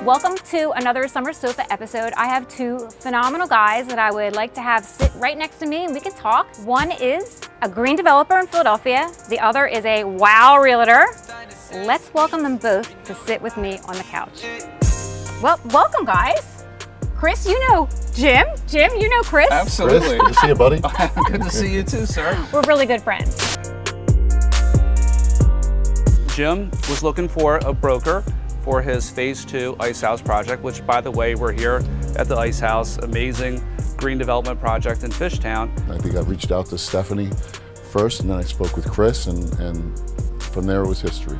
Welcome to another Summer Sofa episode. I have two phenomenal guys that I would like to have sit right next to me and we can talk. One is a green developer in Philadelphia. The other is a wow realtor. Let's welcome them both to sit with me on the couch. Well, welcome guys. Chris, you know Jim. Jim, you know Chris. Absolutely. Chris, good to see you, buddy. Good to see you too, sir. We're really good friends. Jim was looking for a broker for his Phase 2 Ice House project, which, by the way, we're here at the Ice House, amazing green development project in Fishtown. I think I reached out to Stephanie first, and then I spoke with Chris, and from there it was history.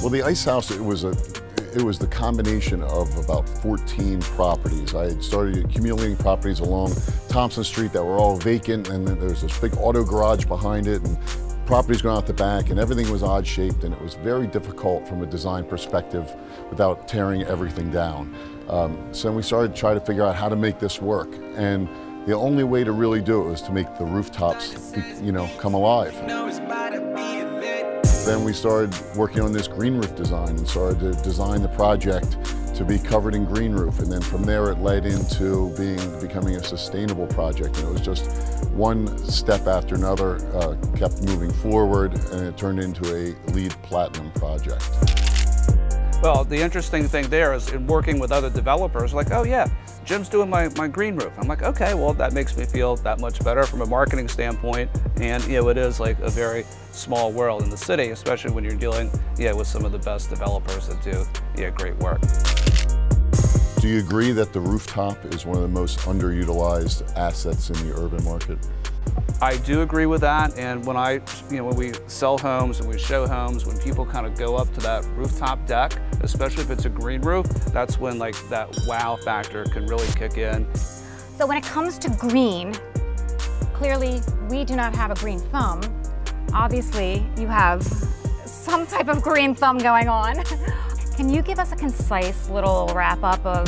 Well, the Ice House, it was the combination of about 14 properties. I had started accumulating properties along Thompson Street that were all vacant, and then there's this big auto garage behind it, and properties going out the back, and everything was odd shaped, and it was very difficult from a design perspective without tearing everything down. So we started to try to figure out how to make this work, and the only way to really do it was to make the rooftops, come alive. Then we started working on this green roof design and started to design the project to be covered in green roof, and then from there it led into becoming a sustainable project, and it was just one step after another, kept moving forward, and it turned into a LEED Platinum project. Well, the interesting thing there is in working with other developers, like, oh yeah, Jim's doing my green roof. I'm like, okay, well, that makes me feel that much better from a marketing standpoint. And it is like a very small world in the city, especially when you're dealing with some of the best developers that do great work. Do you agree that the rooftop is one of the most underutilized assets in the urban market? I do agree with that, and when when we sell homes and we show homes, when people kind of go up to that rooftop deck, especially if it's a green roof, that's when like that wow factor can really kick in. So when it comes to green, clearly we do not have a green thumb. Obviously you have some type of green thumb going on. Can you give us a concise little wrap up of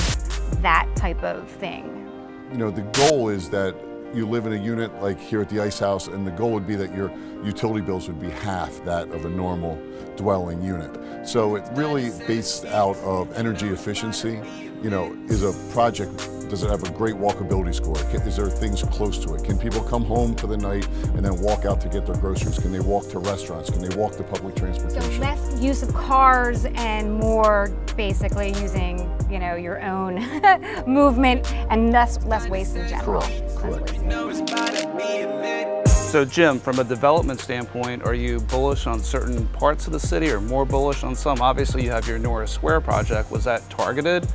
that type of thing? The goal is that you live in a unit like here at the Ice House, and the goal would be that your utility bills would be half that of a normal dwelling unit. So it really based out of energy efficiency. Is a project, does it have a great walkability score? Is there things close to it? Can people come home for the night and then walk out to get their groceries? Can they walk to restaurants? Can they walk to public transportation? So less use of cars and more basically using, your own movement and less waste in general. Correct. So Jim, from a development standpoint, are you bullish on certain parts of the city or more bullish on some? Obviously you have your Norris Square project. Was that targeted?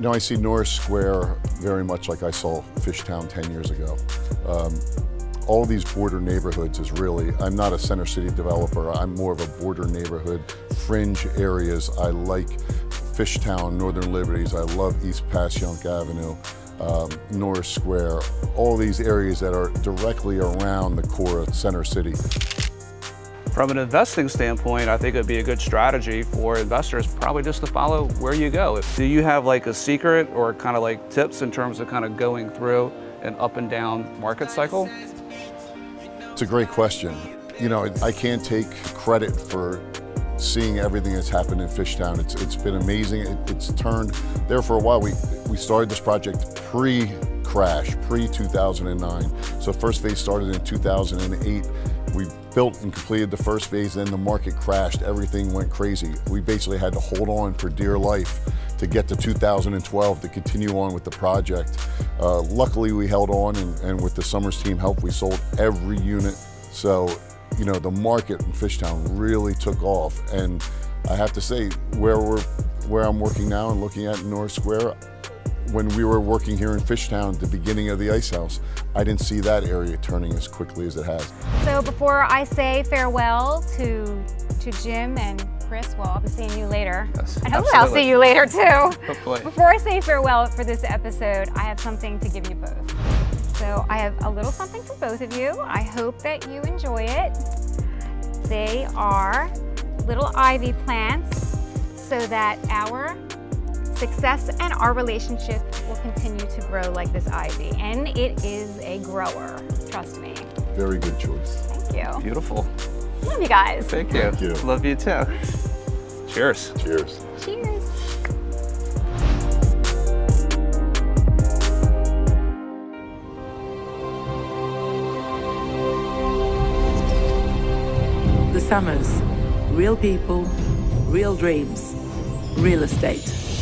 I see Norris Square very much like I saw Fishtown 10 years ago. All these border neighborhoods is really, I'm not a center city developer, I'm more of a border neighborhood, fringe areas. I like Fishtown, Northern Liberties, I love East Passyunk Avenue, Norris Square, all these areas that are directly around the core of center city. From an investing standpoint, I think it'd be a good strategy for investors probably just to follow where you go. Do you have like a secret or kind of like tips in terms of kind of going through an up and down market cycle? It's a great question. I can't take credit for seeing everything that's happened in Fishtown. It's been amazing. It's turned there for a while. We started this project pre-crash, pre-2009. So first phase started in 2008. We built and completed the first phase, then the market crashed, everything went crazy. We basically had to hold on for dear life to get to 2012 to continue on with the project. Luckily we held on, and with the Summers team help, we sold every unit. So, the market in Fishtown really took off. And I have to say, where I'm working now and looking at Norris Square, when we were working here in Fishtown at the beginning of the Ice House, I didn't see that area turning as quickly as it has. So before I say farewell to Jim and Chris, well, I'll be seeing you later. Yes, and hopefully I'll see you later too. Hopefully. Before I say farewell for this episode, I have something to give you both. So I have a little something for both of you. I hope that you enjoy it. They are little ivy plants so that our success and our relationship will continue to grow like this ivy. And it is a grower, trust me. Very good choice. Thank you. Beautiful. Love you guys. Thank you. Thank you. Love you too. Cheers. Cheers. Cheers. summers, real people, real dreams, real estate.